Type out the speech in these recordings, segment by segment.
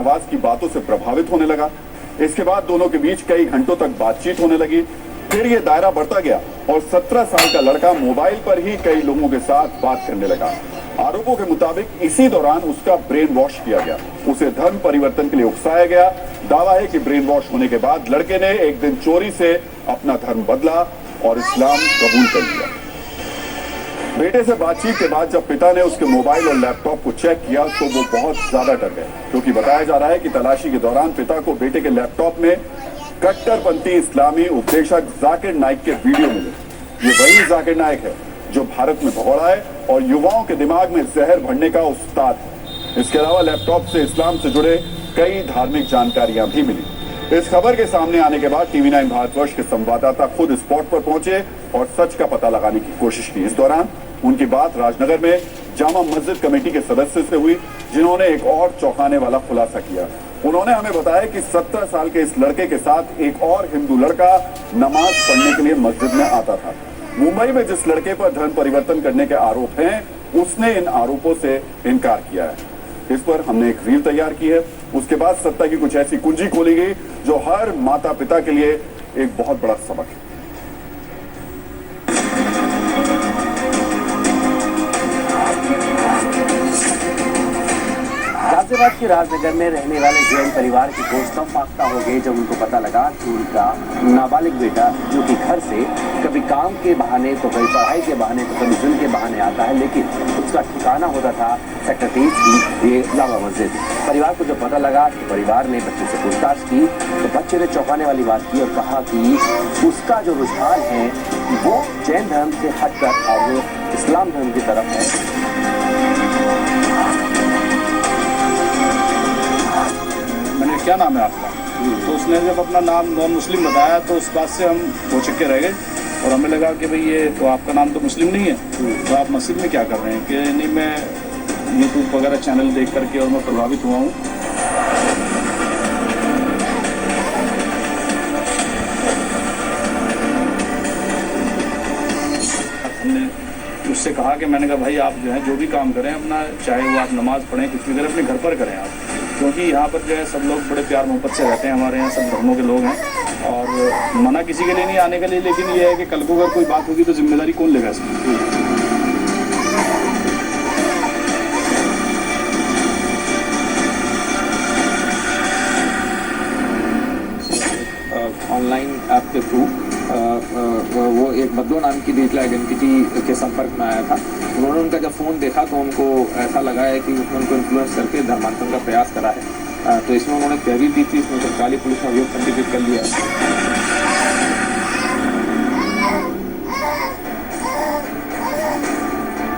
नवाज की बातों से प्रभावित होने लगा। इसके बाद दोनों के बीच कई घंटों तक बातचीत होने लगी। फिर ये दायरा बढ़ता गया और 17 साल का लड़का मोबाइल पर ही कई लोगों के साथ बात करने लगा। आरोपों के मुताबिक इसी दौरान उसका ब्रेन वॉश किया गया, उसे धर्म परिवर्तन के लिए उकसाया गया। दावा है कि ब्रेन वॉश होने के बाद लड़के ने एक दिन चोरी से अपना धर्म बदला और इस्लाम कबूल कर लिया। बेटे से बातचीत के बाद जब पिता ने उसके मोबाइल और लैपटॉप को चेक किया तो वो बहुत ज्यादा डर गए, क्योंकि बताया जा रहा है कि तलाशी के दौरान पिता को बेटे के लैपटॉप में कट्टरपंथी इस्लामी उपदेशक जाकिर नाइक के वीडियो मिले। ये वही जाकिर नाइक है जो भारत में भगोड़ा है और युवाओं के दिमाग में जहर भरने का उस्ताद है। इसके अलावा लैपटॉप से इस्लाम से जुड़े कई धार्मिक जानकारियां भी मिली। इस खबर के सामने आने के बाद टीवी 9 भारतवर्ष के संवाददाता खुद स्पॉट पर पहुंचे और सच का पता लगाने की कोशिश की। इस दौरान उनकी बात राजनगर में जामा मस्जिद कमेटी के सदस्य से हुई, जिन्होंने एक और चौंकाने वाला खुलासा किया। उन्होंने हमें बताया कि 17 साल के इस लड़के के साथ एक और हिंदू लड़का नमाज पढ़ने के लिए मस्जिद में आता था। मुंबई में जिस लड़के पर धर्म परिवर्तन करने के आरोप हैं, उसने इन आरोपों से इनकार किया है। इस पर हमने एक रील तैयार की है। उसके बाद सत्ता की कुछ ऐसी कुंजी खोली गई जो हर माता पिता के लिए एक बहुत बड़ा सबक है। गाजियाबाद के राजनगर में रहने वाले जैन परिवार की गोश्त तब फाख्ता हो गई जब उनको पता लगा कि उनका नाबालिग बेटा, जो कि घर से कभी काम के बहाने तो कभी पढ़ाई के बहाने तो कभी जुल्म के बहाने आता है, लेकिन उसका ठिकाना होता था सेक्टर 23 की ये जामा मस्जिद। परिवार को जब पता लगा कि परिवार ने बच्चे से पूछताछ की तो बच्चे ने चौंकाने वाली बात की और कहा कि उसका जो रुझान है वो जैन धर्म से हटकर और वो इस्लाम धर्म की तरफ है। क्या नाम है आपका? तो उसने जब अपना नाम नॉन मुस्लिम बताया तो उस बात से हम हो चुके रह गए और हमें लगा कि भाई ये तो आपका नाम तो मुस्लिम नहीं है, तो आप मस्जिद में क्या कर रहे हैं? कि नहीं, मैं यूट्यूब वगैरह चैनल देख करके और मैं प्रभावित हुआ हूँ। हमने उससे कहा कि मैंने कहा भाई आप जो है जो भी काम करें अपना, चाहे वो आप नमाज पढ़ें कुछ भी करें, अपने घर पर करें आप, क्योंकि यहाँ पर जो है सब लोग बड़े प्यार मोहब्बत से रहते हैं। हमारे यहाँ सब धर्मों के लोग हैं और मना किसी के लिए नहीं आने के लिए, लेकिन ये है कि कल को अगर कोई बात होगी तो जिम्मेदारी कौन लेगा इसकी? ऑनलाइन ऐप के थ्रू वो एक बद्दो नाम की डिजिटल आइडेंटिटी के संपर्क में आया था। उन्होंने उनका जब फ़ोन देखा तो उनको ऐसा लगा है कि उसने उनको इन्फ्लुएंस करके धर्मांतरण का प्रयास करा है। तो इसमें उन्होंने तहरीर दी थी, इसमें सरकारी पुलिस ने अभियोग पंजीकृत कर लिया।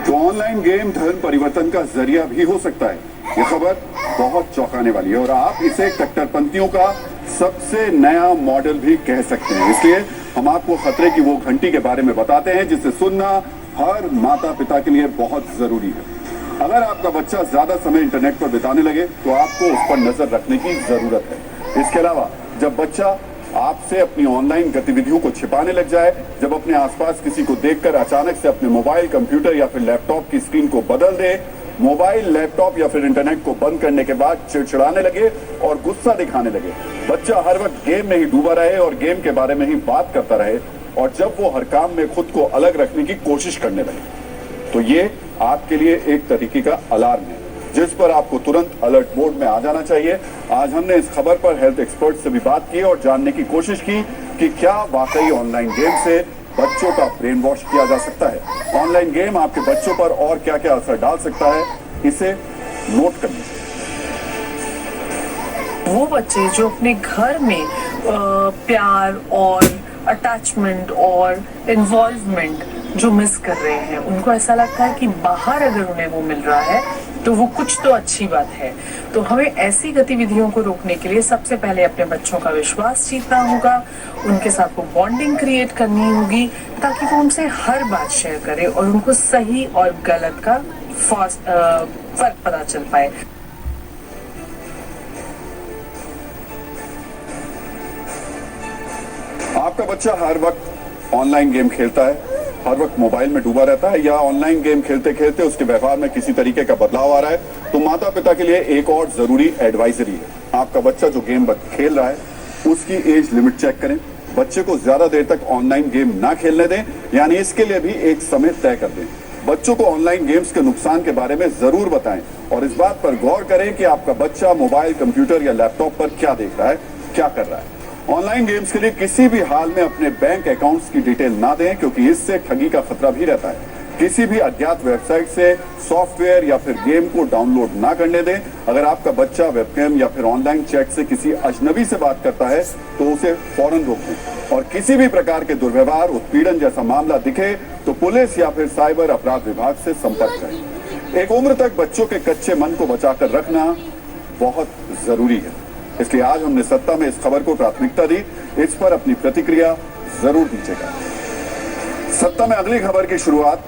तो ऑनलाइन गेम धर्म परिवर्तन का जरिया भी हो सकता है। ये खबर बहुत चौंकाने वाली है और आप इसे कट्टरपंथियों का सबसे नया मॉडल भी कह सकते हैं। इसलिए हम आपको खतरे की वो घंटी के बारे में बताते हैं जिसे सुनना हर माता पिता के लिए बहुत जरूरी है। अगर आपका बच्चा ज्यादा समय इंटरनेट पर बिताने लगे तो आपको उस पर नजर रखने की जरूरत है। इसके अलावा जब बच्चा आपसे अपनी ऑनलाइन गतिविधियों को छिपाने लग जाए, जब अपने आसपास किसी को देखकर अचानक से अपने मोबाइल, कंप्यूटर या फिर लैपटॉप की स्क्रीन को बदल दे, मोबाइल, लैपटॉप या फिर इंटरनेट को बंद करने के बाद चिड़चिड़ाने लगे और गुस्सा दिखाने लगे, बच्चा हर वक्त गेम में ही डूबा रहे और गेम के बारे में ही बात करता रहे और जब वो हर काम में खुद को अलग रखने की कोशिश करने लगे, तो ये आपके लिए एक तरीके का अलार्म है जिस पर आपको तुरंत अलर्ट मोड में आ जाना चाहिए। आज हमने इस खबर पर हेल्थ एक्सपर्ट से भी बात की और जानने की कोशिश की कि क्या वाकई ऑनलाइन गेम से बच्चों का ब्रेन वॉश किया जा सकता है। ऑनलाइन गेम आपके बच्चों पर और क्या क्या असर डाल सकता है, इसे नोट कर लीजिए। वो बच्चे जो अपने घर में प्यार और अटैचमेंट और इन्वॉल्वमेंट जो मिस कर रहे हैं, उनको ऐसा लगता है कि बाहर अगर उन्हें वो मिल रहा है तो वो कुछ तो अच्छी बात है। तो हमें ऐसी गतिविधियों को रोकने के लिए सबसे पहले अपने बच्चों का विश्वास जीतना होगा, उनके साथ वो बॉन्डिंग क्रिएट करनी होगी ताकि वो उनसे हर बात शेयर करे और उनको सही और गलत का फर्क पता चल पाए। आपका बच्चा हर वक्त ऑनलाइन गेम खेलता है, हर वक्त मोबाइल में डूबा रहता है या ऑनलाइन गेम खेलते खेलते उसके व्यवहार में किसी तरीके का बदलाव आ रहा है, तो माता पिता के लिए एक और जरूरी एडवाइजरी है। आपका बच्चा जो गेम खेल रहा है उसकी एज लिमिट चेक करें। बच्चे को ज्यादा देर तक ऑनलाइन गेम ना खेलने दें, यानी इसके लिए भी एक समय तय कर दें। बच्चों को ऑनलाइन गेम्स के नुकसान के बारे में जरूर बताएं और इस बात पर गौर करें कि आपका बच्चा मोबाइल, कंप्यूटर या लैपटॉप पर क्या देख रहा है, क्या कर रहा है। ऑनलाइन गेम्स के लिए किसी भी हाल में अपने बैंक अकाउंट्स की डिटेल ना दें, क्योंकि इससे ठगी का खतरा भी रहता है। किसी भी अज्ञात वेबसाइट से सॉफ्टवेयर या फिर गेम को डाउनलोड ना करने दें। अगर आपका बच्चा वेबकैम या फिर ऑनलाइन चैट से किसी अजनबी से बात करता है तो उसे फौरन रोक दें और किसी भी प्रकार के दुर्व्यवहार, उत्पीड़न जैसा मामला दिखे तो पुलिस या फिर साइबर अपराध विभाग से संपर्क करें। एक उम्र तक बच्चों के कच्चे मन को बचाकर रखना बहुत जरूरी है, इसलिए आज हमने सत्ता में इस खबर को प्राथमिकता दी। इस पर अपनी प्रतिक्रिया जरूर दीजिएगा। सत्ता में अगली खबर की शुरुआत